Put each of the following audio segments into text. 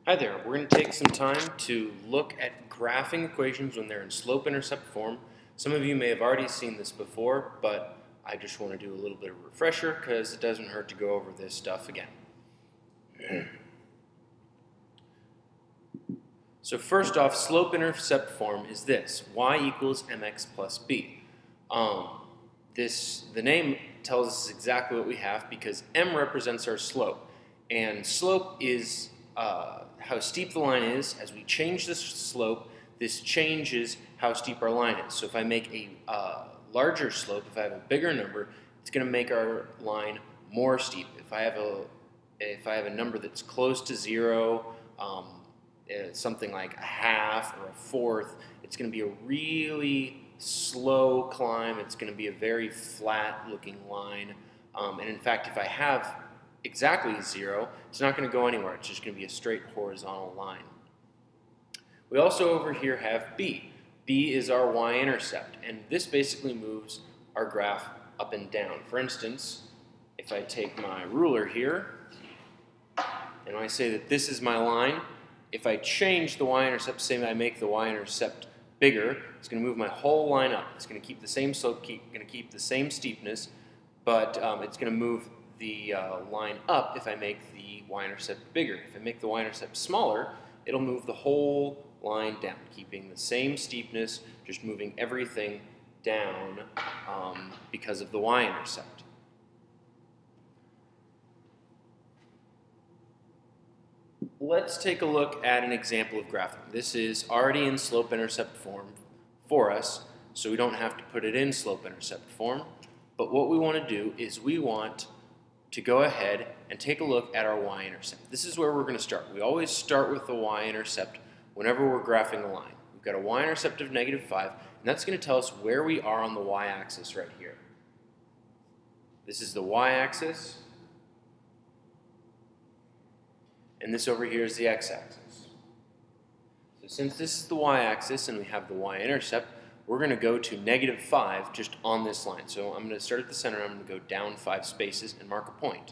Hi there, we're going to take some time to look at graphing equations when they're in slope-intercept form. Some of you may have already seen this before, but I just want to do a little bit of a refresher because it doesn't hurt to go over this stuff again. So first off, slope-intercept form is this: y equals mx plus b. The name tells us exactly what we have because m represents our slope, and slope is how steep the line is. As we change the slope, this changes how steep our line is. So if I make a larger slope, if I have a bigger number, it's going to make our line more steep. If I have a number that's close to 0, something like a half or a fourth, it's going to be a really slow climb. It's going to be a very flat looking line. And in fact, if I have exactly 0, it's not going to go anywhere. It's just going to be a straight horizontal line. We also over here have b. b is our y-intercept, and this basically moves our graph up and down. For instance, if I take my ruler here and I say that this is my line, if I change the y-intercept, say I make the y-intercept bigger, it's going to move my whole line up. It's going to keep the same slope, going to keep the same steepness, but it's going to move the line up if I make the y-intercept bigger. If I make the y-intercept smaller, it'll move the whole line down, keeping the same steepness, just moving everything down because of the y-intercept. Let's take a look at an example of graphing. This is already in slope-intercept form for us, so we don't have to put it in slope-intercept form. But what we want to do is we want to go ahead and take a look at our y-intercept. This is where we're going to start. We always start with the y-intercept whenever we're graphing a line. We've got a y-intercept of -5, and that's going to tell us where we are on the y-axis right here. This is the y-axis, and this over here is the x-axis. So since this is the y-axis and we have the y-intercept, we're going to go to -5 just on this line. So I'm going to start at the center, and I'm going to go down 5 spaces and mark a point.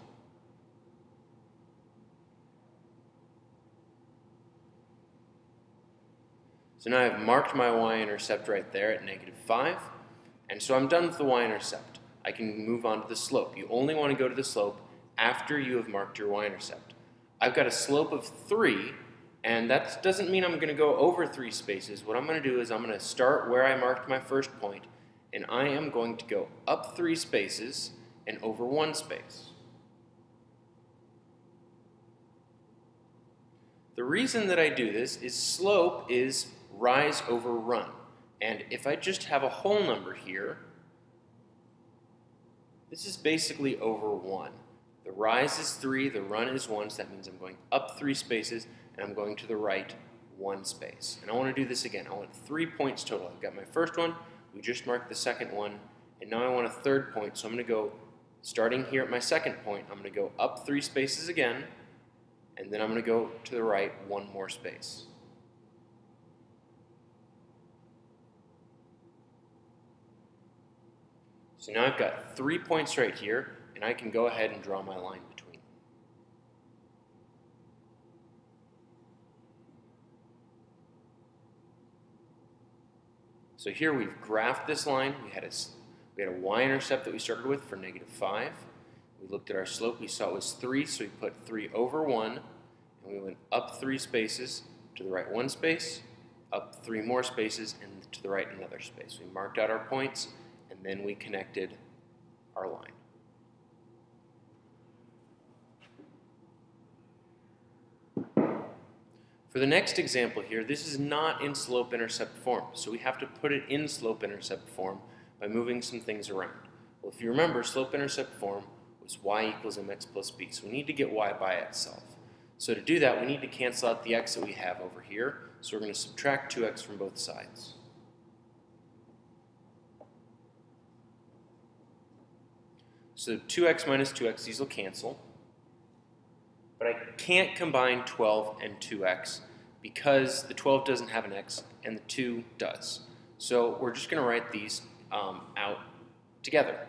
So now I've marked my y-intercept right there at -5, and so I'm done with the y-intercept. I can move on to the slope. You only want to go to the slope after you have marked your y-intercept. I've got a slope of 3, and that doesn't mean I'm going to go over 3 spaces. What I'm going to do is I'm going to start where I marked my first point, and I am going to go up 3 spaces and over 1 space. The reason that I do this is slope is rise over run. And if I just have a whole number here, this is basically over 1. The rise is 3, the run is 1, so that means I'm going up 3 spaces, and I'm going to the right 1 space. And I want to do this again. I want 3 points total. I've got my first one, we just marked the second one, and now I want a third point, so I'm going to go, starting here at my second point, I'm going to go up 3 spaces again, and then I'm going to go to the right 1 more space. So now I've got 3 points right here, and I can go ahead and draw my line between them. So here we've graphed this line. We had a y-intercept that we started with for -5. We looked at our slope. We saw it was 3, so we put 3 over 1, and we went up 3 spaces, to the right 1 space, up 3 more spaces, and to the right another space. We marked out our points, and then we connected our line. For the next example here, this is not in slope-intercept form, so we have to put it in slope-intercept form by moving some things around. Well, if you remember, slope-intercept form was y equals mx plus b, so we need to get y by itself. So to do that, we need to cancel out the x that we have over here, so we're going to subtract 2x from both sides. So 2x minus 2x, these will cancel. But I can't combine 12 and 2x because the 12 doesn't have an x and the 2 does. So we're just going to write these out together.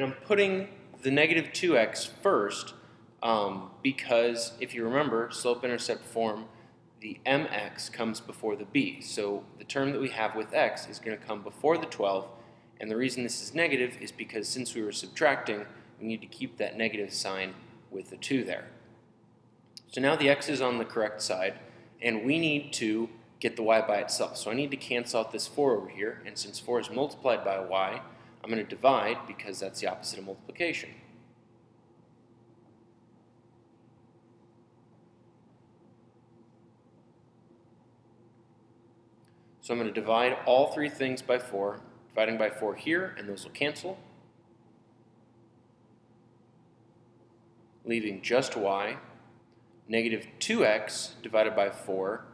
And I'm putting the negative 2x first because if you remember, slope-intercept form, the mx comes before the b. So the term that we have with x is going to come before the 12, and the reason this is negative is because since we were subtracting, we need to keep that negative sign with the 2 there. So now the x is on the correct side, and we need to get the y by itself. So I need to cancel out this 4 over here, and since 4 is multiplied by a y, I'm going to divide because that's the opposite of multiplication. So I'm going to divide all three things by 4, dividing by 4 here, and those will cancel, leaving just y. Negative 2x divided by 4,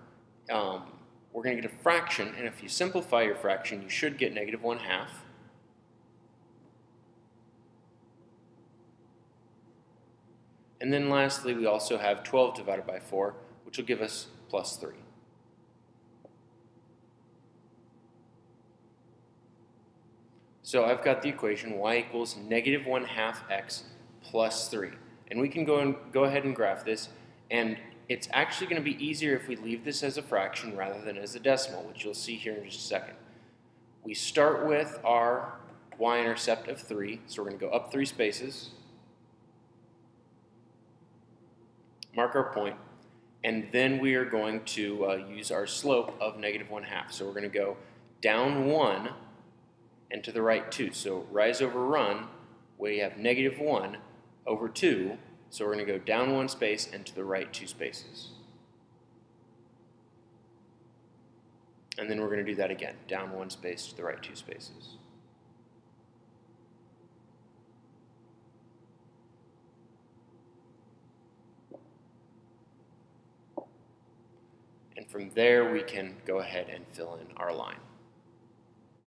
we're going to get a fraction, and if you simplify your fraction, you should get negative 1/2. And then lastly, we also have 12 divided by 4, which will give us plus 3. So I've got the equation y equals negative 1/2 x plus 3. And we can go ahead and graph this, and it's actually going to be easier if we leave this as a fraction rather than as a decimal, which you'll see here in just a second. We start with our y-intercept of 3, so we're going to go up 3 spaces, mark our point, and then we are going to use our slope of negative 1/2. So we're going to go down 1 and to the right 2. So rise over run, we have negative 1 over 2, so we're going to go down 1 space and to the right 2 spaces. And then we're going to do that again, down 1 space to the right 2 spaces. And from there we can go ahead and fill in our line.